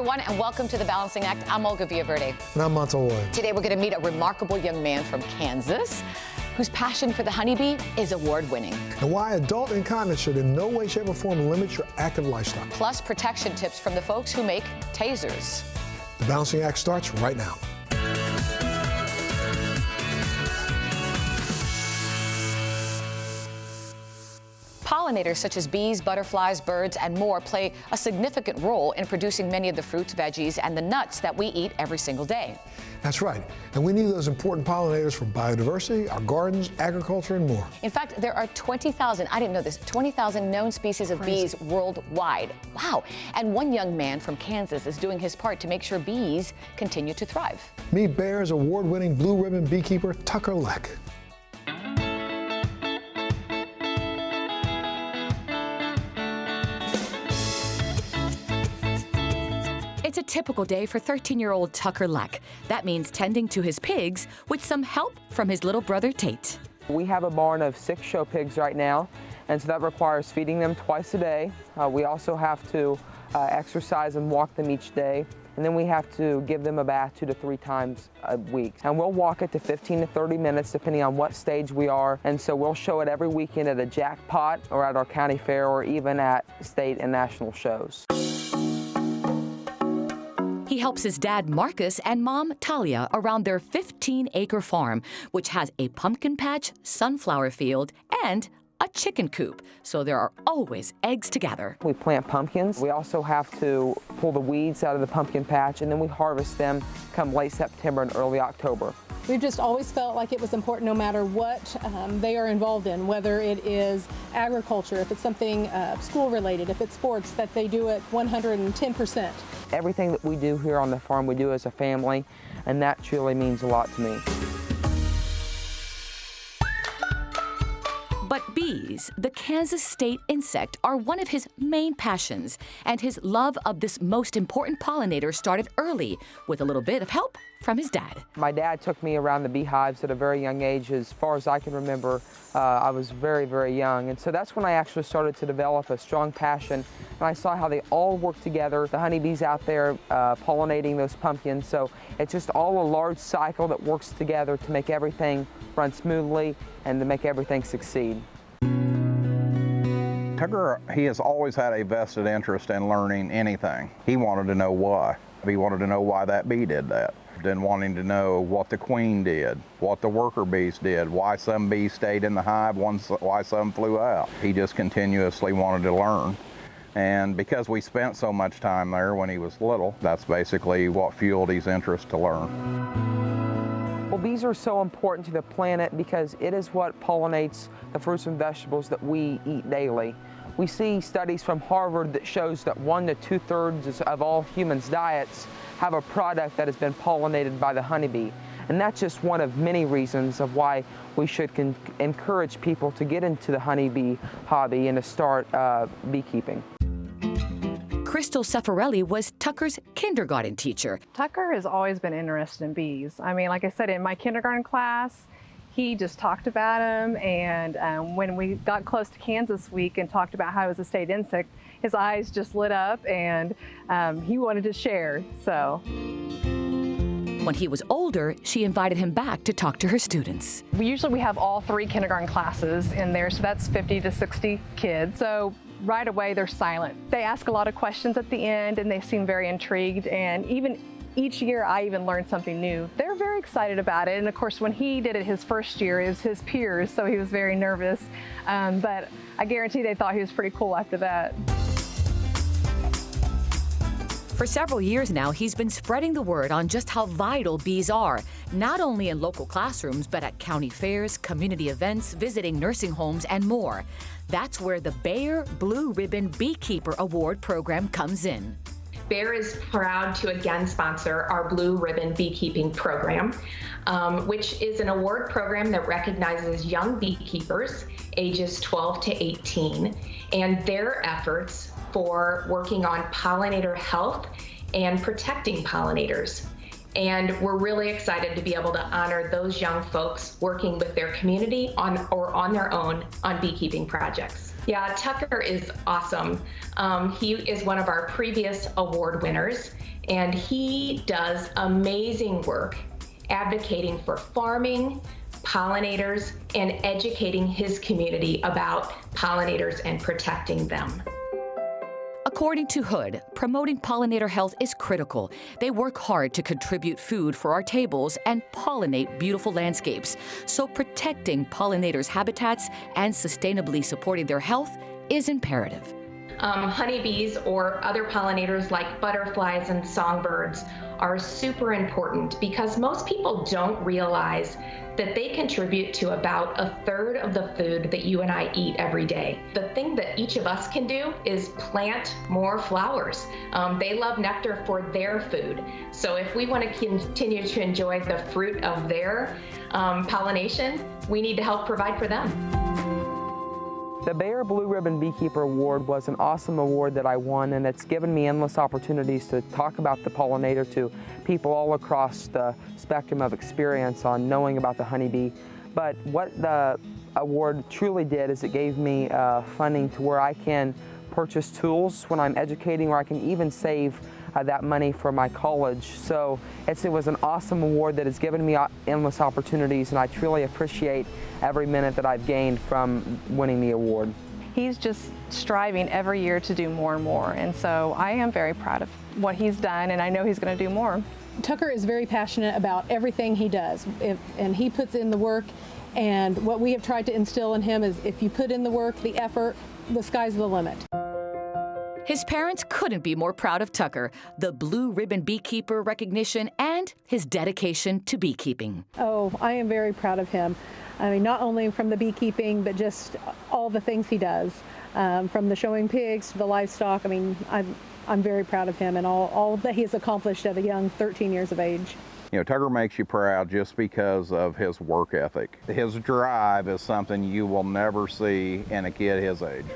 everyone, and welcome to The Balancing Act. I'm Olga Villaverde. And I'm Morrell. Today, we're going to meet a remarkable young man from Kansas whose passion for the honeybee is award-winning. And why adult incontinence should in no way, shape, or form limit your active lifestyle. Plus, protection tips from the folks who make tasers. The Balancing Act starts right now. Pollinators such as bees, butterflies, birds, and more play a significant role in producing many of the fruits, veggies, and the nuts that we eat every single day. That's right. And we need those important pollinators for biodiversity, our gardens, agriculture, and more. In fact, there are 20,000, I didn't know this, 20,000 known species of bees worldwide. Wow. And one young man from Kansas is doing his part to make sure bees continue to thrive. Meet Bear's award-winning Blue Ribbon Beekeeper, Tucker Leck. It's a typical day for 13-year-old Tucker Leck. That means tending to his pigs with some help from his little brother Tate. We have a barn of 6 show pigs right now, and so that requires feeding them twice a day. We also have to exercise and walk them each day, and then we have to give them a bath 2 to 3 times a week. And we'll walk it to 15 to 30 minutes depending on what stage we are, and so we'll show it every weekend at a jackpot or at our county fair or even at state and national shows. He helps his dad Marcus and mom Talia around their 15-acre farm, which has a pumpkin patch, sunflower field, and a chicken coop, so there are always eggs to gather. We plant pumpkins. We also have to pull the weeds out of the pumpkin patch, and then we harvest them come late September and early October. We've just always felt like it was important no matter what they are involved in, whether it is agriculture, if it's something school-related, if it's sports, that they do it 110%. Everything that we do here on the farm, we do as a family, and that truly means a lot to me. But bees, the Kansas state insect, are one of his main passions, and his love of this most important pollinator started early with a little bit of help from his dad. My dad took me around the beehives at a very young age. As far as I can remember, I was very, very young, and so that's when I actually started to develop a strong passion, and I saw how they all work together. The honeybees out there pollinating those pumpkins, so it's just all a large cycle that works together to make everything run smoothly and to make everything succeed. Tucker, he has always had a vested interest in learning anything. He wanted to know why. He wanted to know why that bee did that. Then wanting to know what the queen did, what the worker bees did, why some bees stayed in the hive, why some flew out. He just continuously wanted to learn. And because we spent so much time there when he was little, that's basically what fueled his interest to learn. Well, bees are so important to the planet because it is what pollinates the fruits and vegetables that we eat daily. We see studies from Harvard that shows that 1 to 2/3 of all humans' diets have a product that has been pollinated by the honeybee. And that's just one of many reasons of why we should encourage people to get into the honeybee hobby and to start beekeeping. Crystal Cefarelli was Tucker's kindergarten teacher. Tucker has always been interested in bees. I mean, like I said, in my kindergarten class, he just talked about them, and when we got close to Kansas Week and talked about how it was a state insect, his eyes just lit up, and he wanted to share, so. When he was older, she invited him back to talk to her students. We have all 3 kindergarten classes in there, so that's 50 to 60 kids. So right away, they're silent. They ask a lot of questions at the end, and they seem very intrigued, and even each year I even learned something new. They're very excited about it, and of course when he did it his first year, it was his peers, so he was very nervous, but I guarantee they thought he was pretty cool after that. For several years now, he's been spreading the word on just how vital bees are, not only in local classrooms, but at county fairs, community events, visiting nursing homes, and more. That's where the Bayer Blue Ribbon Beekeeper Award program comes in. Bayer is proud to again sponsor our Blue Ribbon Beekeeping Program, which is an award program that recognizes young beekeepers ages 12 to 18 and their efforts for working on pollinator health and protecting pollinators. And we're really excited to be able to honor those young folks working with their community on their own on beekeeping projects. Yeah, Tucker is awesome. He is one of our previous award winners, and he does amazing work advocating for farming, pollinators, and educating his community about pollinators and protecting them. According to Hood, promoting pollinator health is critical. They work hard to contribute food for our tables and pollinate beautiful landscapes. So protecting pollinators' habitats and sustainably supporting their health is imperative. Honeybees or other pollinators like butterflies and songbirds are super important because most people don't realize that they contribute to about 1/3 of the food that you and I eat every day. The thing that each of us can do is plant more flowers. They love nectar for their food. So if we want to continue to enjoy the fruit of their pollination, we need to help provide for them. The Bee-ware Blue Ribbon Beekeeper Award was an awesome award that I won, and it's given me endless opportunities to talk about the pollinator to people all across the spectrum of experience on knowing about the honeybee. But what the award truly did is it gave me funding to where I can purchase tools when I'm educating, or I can even save that money for my college. So it was an awesome award that has given me endless opportunities, and I truly appreciate every minute that I've gained from winning the award. He's just striving every year to do more and more, and so I am very proud of what he's done, and I know he's going to do more. Tucker is very passionate about everything he does, and he puts in the work, and what we have tried to instill in him is if you put in the work, the effort, the sky's the limit. His parents couldn't be more proud of Tucker, the Blue Ribbon Beekeeper recognition, and his dedication to beekeeping. Oh, I am very proud of him. I mean, not only from the beekeeping, but just all the things he does, from the showing pigs to the livestock. I mean, I'm very proud of him and all that he has accomplished at a young 13 years of age. You know, Tucker makes you proud just because of his work ethic. His drive is something you will never see in a kid his age.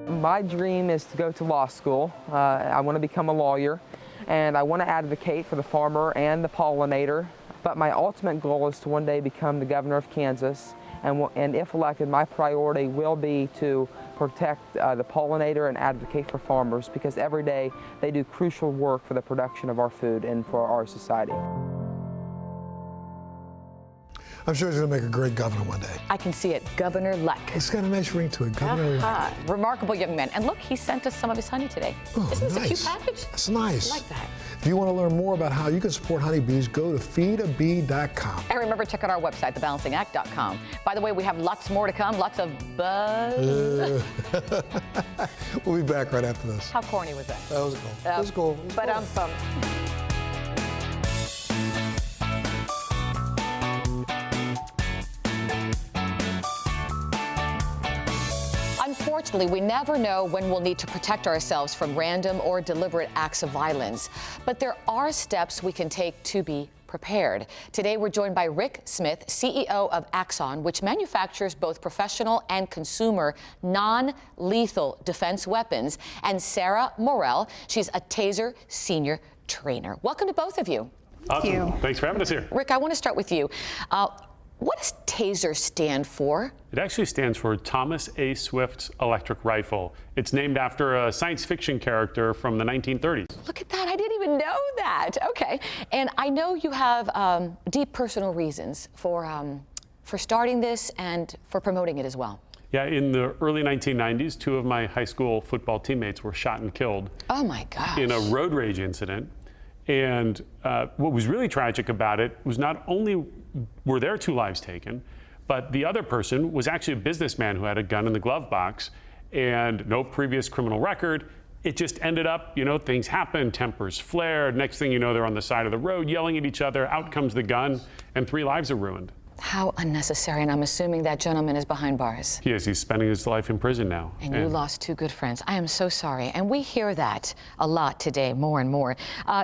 My dream is to go to law school. I want to become a lawyer, and I want to advocate for the farmer and the pollinator. But my ultimate goal is to one day become the governor of Kansas, and if elected, my priority will be to protect the pollinator and advocate for farmers, because every day they do crucial work for the production of our food and for our society. I'm sure he's going to make a great governor one day. I can see it, Governor Leck. It's got a nice ring to it, Governor Leck. Remarkable young man. And look, he sent us some of his honey today. Oh, Isn't this nice. a cute package? That's nice. I like that. If you want to learn more about how you can support honeybees, go to feedabee.com. And remember, check out our website, thebalancingact.com. By the way, we have lots more to come, lots of buzz. We'll be back right after this. How corny was that? That was cool. That was cool. But unfortunately, we never know when we'll need to protect ourselves from random or deliberate acts of violence. But there are steps we can take to be prepared. Today, we're joined by Rick Smith, CEO of Axon, which manufactures both professional and consumer non-lethal defense weapons, and Sara Morrell. She's a TASER senior trainer. Welcome to both of you. Awesome. Thank you. Thanks for having us here. Rick, I want to start with you. What does TASER stand for? It actually stands for Thomas A. Swift's Electric Rifle. It's named after a science fiction character from the 1930s. Look at that. I didn't even know that. Okay. And I know you have deep personal reasons for starting this and for promoting it as well. Yeah, in the early 1990s, 2 of my high school football teammates were shot and killed. Oh my gosh. In a road rage incident. And what was really tragic about it was not only were their 2 lives taken, but the other person was actually a businessman who had a gun in the glove box and no previous criminal record. It just ended up, you know, things happen, tempers flared. Next thing you know, they're on the side of the road yelling at each other. Out comes the gun, and 3 lives are ruined. How unnecessary, and I'm assuming that gentleman is behind bars. He is. He's spending his life in prison now. And you lost 2 good friends. I am so sorry. And we hear that a lot today, more and more.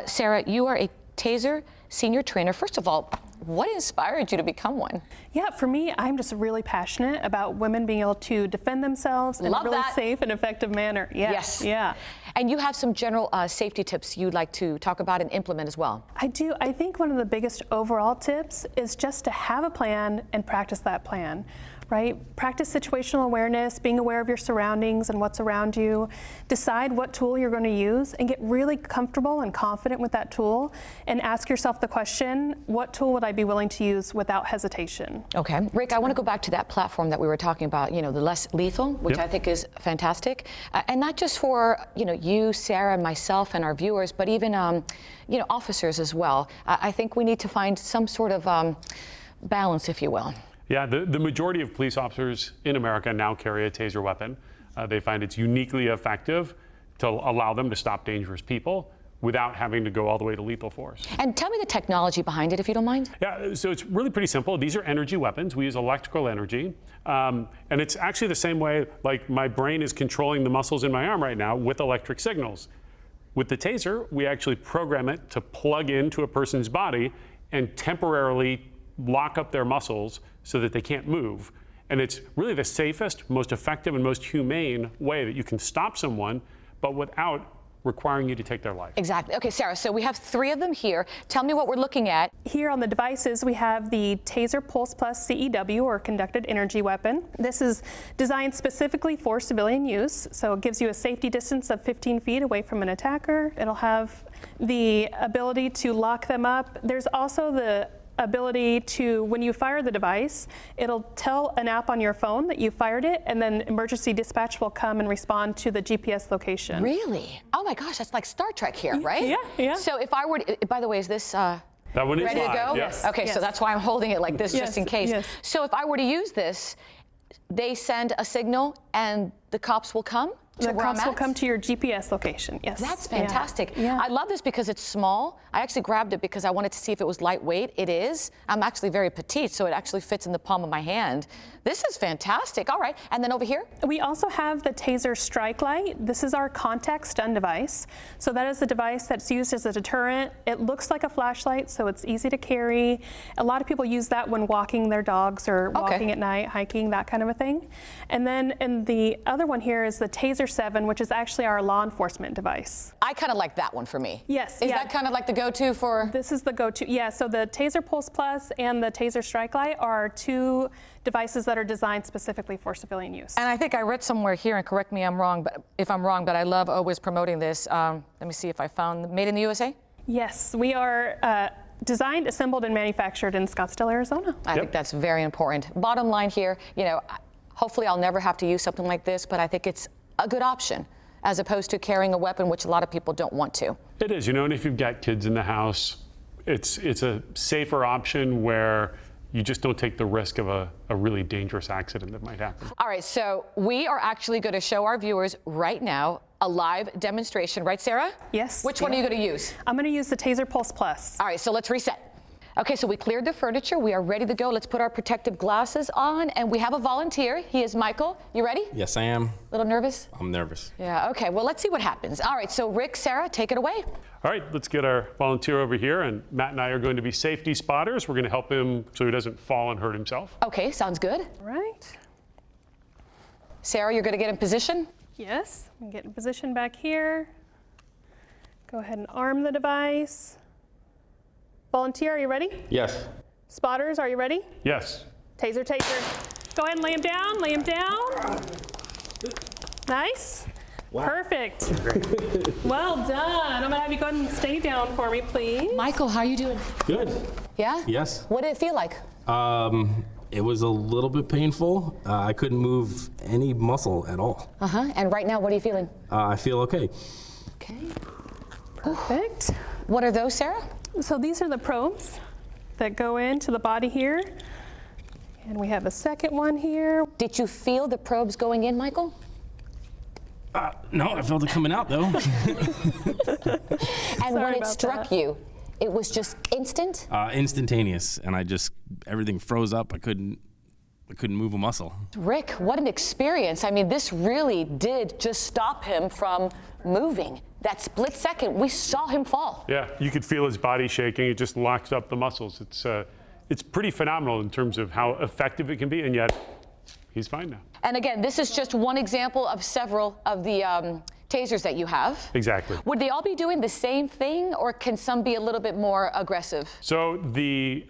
Sara, you are a TASER senior trainer. First of all, what inspired you to become one? Yeah, for me, I'm just really passionate about women being able to defend themselves in a really safe and effective manner. Yes. Yeah. And you have some general safety tips you'd like to talk about and implement as well. I do. I think one of the biggest overall tips is just to have a plan and practice that plan. Right? Practice situational awareness, being aware of your surroundings and what's around you. Decide what tool you're going to use and get really comfortable and confident with that tool, and ask yourself the question, what tool would I be willing to use without hesitation? Okay. Rick, I want to go back to that platform that we were talking about, the less lethal, which I think is fantastic. And not just for, you, Sarah, and myself and our viewers, but even, officers as well. I think we need to find some sort of balance, if you will. Yeah, the majority of police officers in America now carry a TASER weapon. They find it's uniquely effective to allow them to stop dangerous people without having to go all the way to lethal force. And tell me the technology behind it, if you don't mind. Yeah, so it's really pretty simple. These are energy weapons. We use electrical energy. And it's actually the same way, like my brain is controlling the muscles in my arm right now with electric signals. With the TASER, we actually program it to plug into a person's body and temporarily lock up their muscles so that they can't move. And it's really the safest, most effective, and most humane way that you can stop someone, but without requiring you to take their life. Exactly. Okay, Sarah, so we have 3 of them here. Tell me what we're looking at. Here on the devices, we have the TASER Pulse Plus CEW, or conducted energy weapon. This is designed specifically for civilian use, so it gives you a safety distance of 15 feet away from an attacker. It'll have the ability to lock them up. There's also the ability to, when you fire the device, it'll tell an app on your phone that you fired it, and then emergency dispatch will come and respond to the GPS location. Really? Oh my gosh, that's like Star Trek here, right? Yeah, yeah. So if I were to, by the way, is this that one is ready to live, go? yes. Okay, Yes. so that's why I'm holding it like this, just in case. Yes. So if I were to use this, they send a signal and the cops will come to The where I'm cops will at? come to your GPS location, yes. That's fantastic. Yeah. I love this because it's small. I actually grabbed it because I wanted to see if it was lightweight. It is. I'm actually very petite, so it actually fits in the palm of my hand. This is fantastic. All right, and then over here? We also have the TASER Strike Light. This is our contact stun device. So that is the device that's used as a deterrent. It looks like a flashlight, so it's easy to carry. A lot of people use that when walking their dogs or walking at night, hiking, that kind of a thing. And then in the other one here is the TASER 7, which is actually our law enforcement device. I kind of like that one for me. Yes. Is that kind of like the go-to for? This is the go-to. Yeah, so the TASER Pulse Plus and the TASER Strike Light are 2 devices that are designed specifically for civilian use. And I think I read somewhere here, and correct me if I'm wrong, but I love always promoting this. Let me see if I found Made in the USA. Yes, we are designed, assembled, and manufactured in Scottsdale, Arizona. I think that's very important. Bottom line here, hopefully I'll never have to use something like this, but I think it's a good option as opposed to carrying a weapon, which a lot of people don't want to. It is, and if you've got kids in the house, it's a safer option where you just don't take the risk of a really dangerous accident that might happen. All right, so we are actually going to show our viewers right now a live demonstration, right, Sarah? Yes. Which one are you going to use? I'm going to use the TASER Pulse Plus. All right, so let's reset. Okay, so we cleared the furniture. We are ready to go. Let's put our protective glasses on, and we have a volunteer. He is Michael. You ready? Yes, I am. A little nervous? I'm nervous. Yeah, okay, well, let's see what happens. All right, so Rick, Sarah, take it away. All right, let's get our volunteer over here, and Matt and I are going to be safety spotters. We're going to help him so he doesn't fall and hurt himself. Okay, sounds good. All right. Sarah, you're going to get in position? Yes, I'm get in position back here. Go ahead and arm the device. Volunteer, are you ready? Yes. Spotters, are you ready? Yes. TASER, TASER. Go ahead and lay him down, lay him down. Nice. Wow. Perfect. Well done. I'm gonna have you go ahead and stay down for me, please. Michael, how are you doing? Good. Yeah? Yes. What did it feel like? It was a little bit painful. I couldn't move any muscle at all. And right now, what are you feeling? I feel okay. Okay. Perfect. What are those, Sarah? So these are the probes that go into the body here. And we have a second one here. Did you feel the probes going in, Michael? No, I felt it coming out though. And when it struck you, it was just instant? Instantaneous, and everything froze up. I couldn't move a muscle. Rick, what an experience. I mean, this really did just stop him from moving. That split second, we saw him fall. Yeah, you could feel his body shaking. It just locks up the muscles. It's pretty phenomenal in terms of how effective it can be, and yet he's fine now. And again, this is just one example of several of the tasers that you have. Exactly. Would they all be doing the same thing, or can some be a little bit more aggressive? So the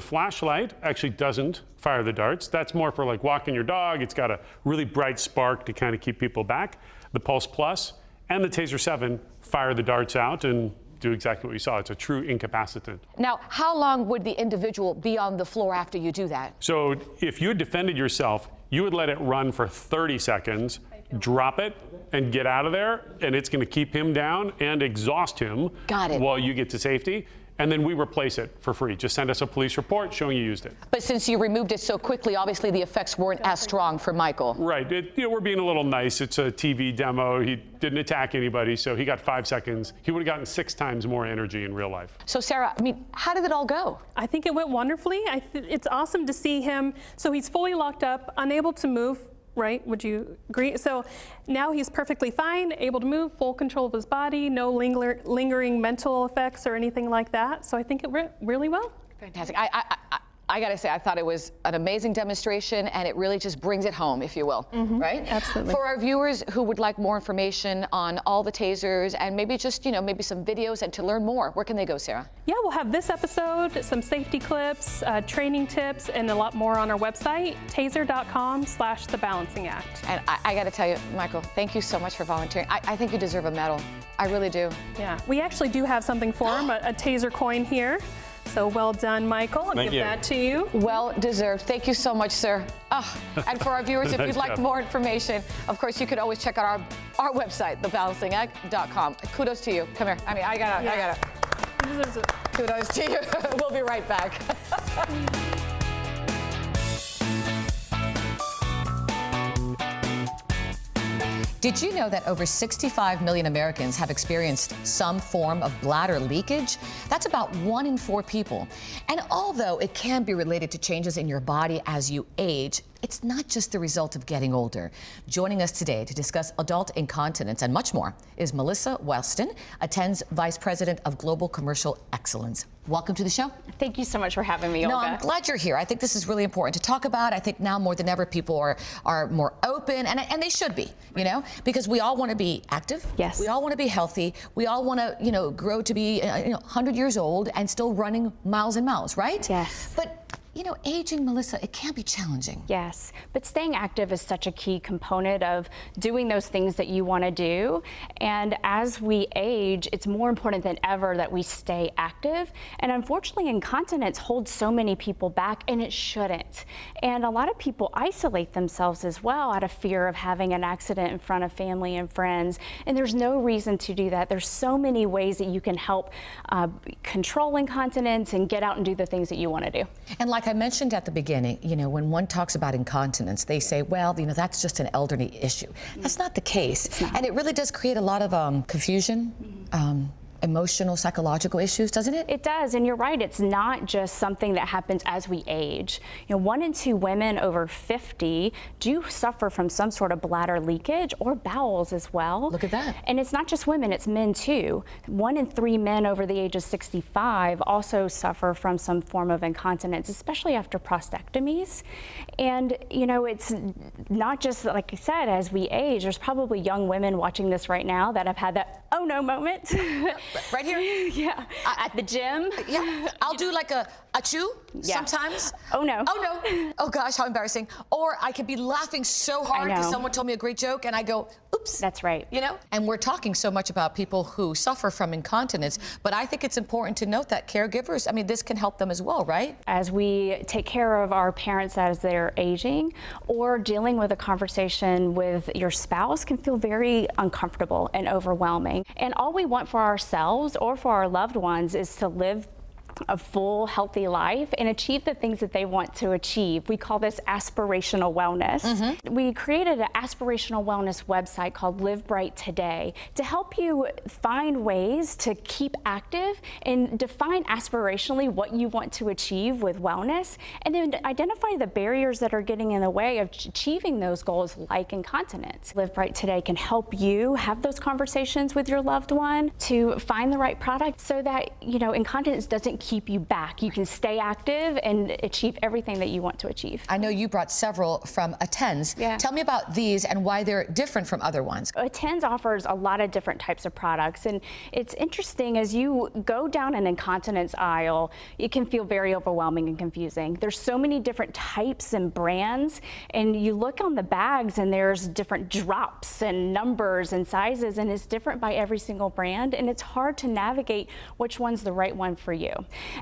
flashlight actually doesn't fire the darts. That's more for like walking your dog. It's got a really bright spark to kind of keep people back. The Pulse Plus and the Taser 7 fire the darts out and do exactly what you saw. It's a true incapacitant. Now, how long would the individual be on the floor after you do that? So if you had defended yourself, you would let it run for 30 seconds, drop it, and get out of there, and it's going to keep him down and exhaust him while you get to safety. And then we replace it for free. Just send us a police report showing you used it. But since you removed it so quickly, obviously the effects weren't as strong for Michael. Right. We're being a little nice. It's a TV demo. He didn't attack anybody, so he got 5 seconds. He would have gotten 6 times more energy in real life. So Sarah, I mean, how did it all go? I think it went wonderfully. It's awesome to see him. So he's fully locked up, unable to move. Right? Would you agree? So now he's perfectly fine, able to move, full control of his body, no lingering mental effects or anything like that. So I think it went really well. Fantastic. I got to say, I thought it was an amazing demonstration, and it really just brings it home, if you will, right? Absolutely. For our viewers who would like more information on all the tasers and maybe just, maybe some videos and to learn more, where can they go, Sarah? Yeah, we'll have this episode, some safety clips, training tips, and a lot more on our website, taser.com/thebalancing act. And I got to tell you, Michael, thank you so much for volunteering. I think you deserve a medal. I really do. Yeah, we actually do have something for him, a taser coin here. So well done, Michael. I'll give that to you. Well deserved. Thank you so much, sir. Oh, and for our viewers, if you'd like more information, of course, you could always check out our website, thebalancingAct.com. Kudos to you. Come here. I mean, I gotta. Kudos to you. We'll be right back. Did you know that over 65 million Americans have experienced some form of bladder leakage? That's about 1 in 4 people. And although it can be related to changes in your body as you age, it's not just the result of getting older. Joining us today to discuss adult incontinence and much more is Melissa Weston, Attend's Vice President of Global Commercial Excellence. Welcome to the show. Thank you so much for having me, Olga. No, I'm glad you're here. I think this is really important to talk about. I think now more than ever people are more open, and they should be, because we all want to be active. Yes. We all want to be healthy. We all want to, grow to be, 100 years old and still running miles and miles, right? Yes. But aging, Melissa, it can be challenging. Yes, but staying active is such a key component of doing those things that you want to do. And as we age, it's more important than ever that we stay active. And unfortunately, incontinence holds so many people back, and it shouldn't. And a lot of people isolate themselves as well out of fear of having an accident in front of family and friends. And there's no reason to do that. There's so many ways that you can help control incontinence and get out and do the things that you want to do. And like I mentioned at the beginning, when one talks about incontinence, they say, well, that's just an elderly issue. That's not the case. And it really does create a lot of confusion. Emotional, psychological issues, doesn't it? It does, and you're right. It's not just something that happens as we age. 1 in 2 women over 50 do suffer from some sort of bladder leakage or bowels as well. Look at that. And it's not just women, it's men too. 1 in 3 men over the age of 65 also suffer from some form of incontinence, especially after prostatectomies. And, it's not just, like I said, as we age, there's probably young women watching this right now that have had that oh no moment. Right here? Yeah. At the gym. Yeah. I'll do like a chew sometimes. Oh no. Oh no. Oh gosh, how embarrassing. Or I could be laughing so hard because someone told me a great joke and I go, oops. That's right. And we're talking so much about people who suffer from incontinence, but I think it's important to note that caregivers, this can help them as well, right? As we take care of our parents as they're aging, or dealing with a conversation with your spouse can feel very uncomfortable and overwhelming. And all we want for ourselves or for our loved ones is to live a full, healthy life and achieve the things that they want to achieve. We call this aspirational wellness. We created an aspirational wellness website called Live Bright Today to help you find ways to keep active and define aspirationally what you want to achieve with wellness, and then identify the barriers that are getting in the way of achieving those goals, like incontinence. Live Bright Today can help you have those conversations with your loved one to find the right product so that, incontinence doesn't keep you back. You can stay active and achieve everything that you want to achieve. I know you brought several from Attens. Yeah. Tell me about these and why they're different from other ones. Attens offers a lot of different types of products, and it's interesting as you go down an incontinence aisle, it can feel very overwhelming and confusing. There's so many different types and brands, and you look on the bags and there's different drops and numbers and sizes, and it's different by every single brand, and it's hard to navigate which one's the right one for you.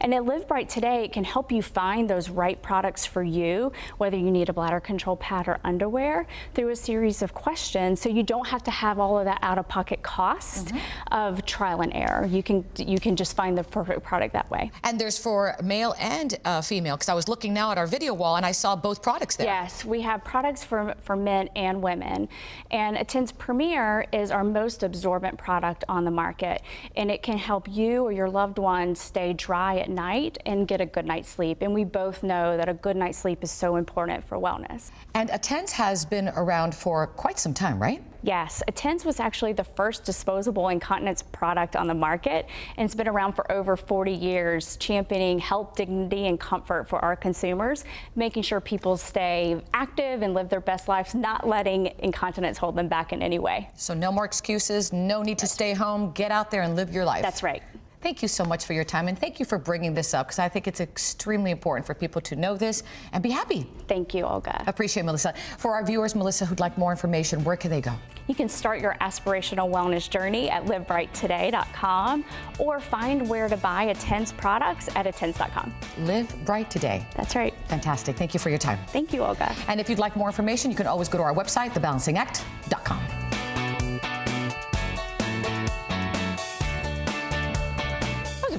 And at Live Bright today, it can help you find those right products for you, whether you need a bladder control pad or underwear, through a series of questions, so you don't have to have all of that out-of-pocket cost of trial and error. You can just find the perfect product that way. And there's for male and female, because I was looking now at our video wall and I saw both products there. Yes, we have products for men and women. And Attens Premier is our most absorbent product on the market, and it can help you or your loved one stay dry at night and get a good night's sleep. And we both know that a good night's sleep is so important for wellness. And Attens has been around for quite some time, right? Yes, Attens was actually the first disposable incontinence product on the market, and it's been around for over 40 years, championing health, dignity, and comfort for our consumers, making sure people stay active and live their best lives, not letting incontinence hold them back in any way. So no more excuses, no need to stay home, get out there and live your life. That's right. Thank you so much for your time, and thank you for bringing this up, because I think it's extremely important for people to know this and be happy. Thank you, Olga. Appreciate it, Melissa. For our viewers, Melissa, who'd like more information, where can they go? You can start your aspirational wellness journey at livebrighttoday.com or find where to buy Attens products at attens.com. Live Bright Today. That's right. Fantastic. Thank you for your time. Thank you, Olga. And if you'd like more information, you can always go to our website, thebalancingact.com.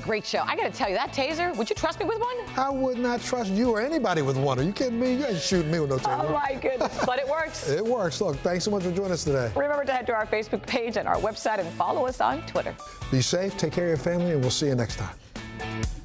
Great show. I got to tell you, that taser, would you trust me with one? I would not trust you or anybody with one. Are you kidding me? You ain't shooting me with no taser. Oh, my goodness. But it works. It works. Look, thanks so much for joining us today. Remember to head to our Facebook page and our website and follow us on Twitter. Be safe, take care of your family, and we'll see you next time.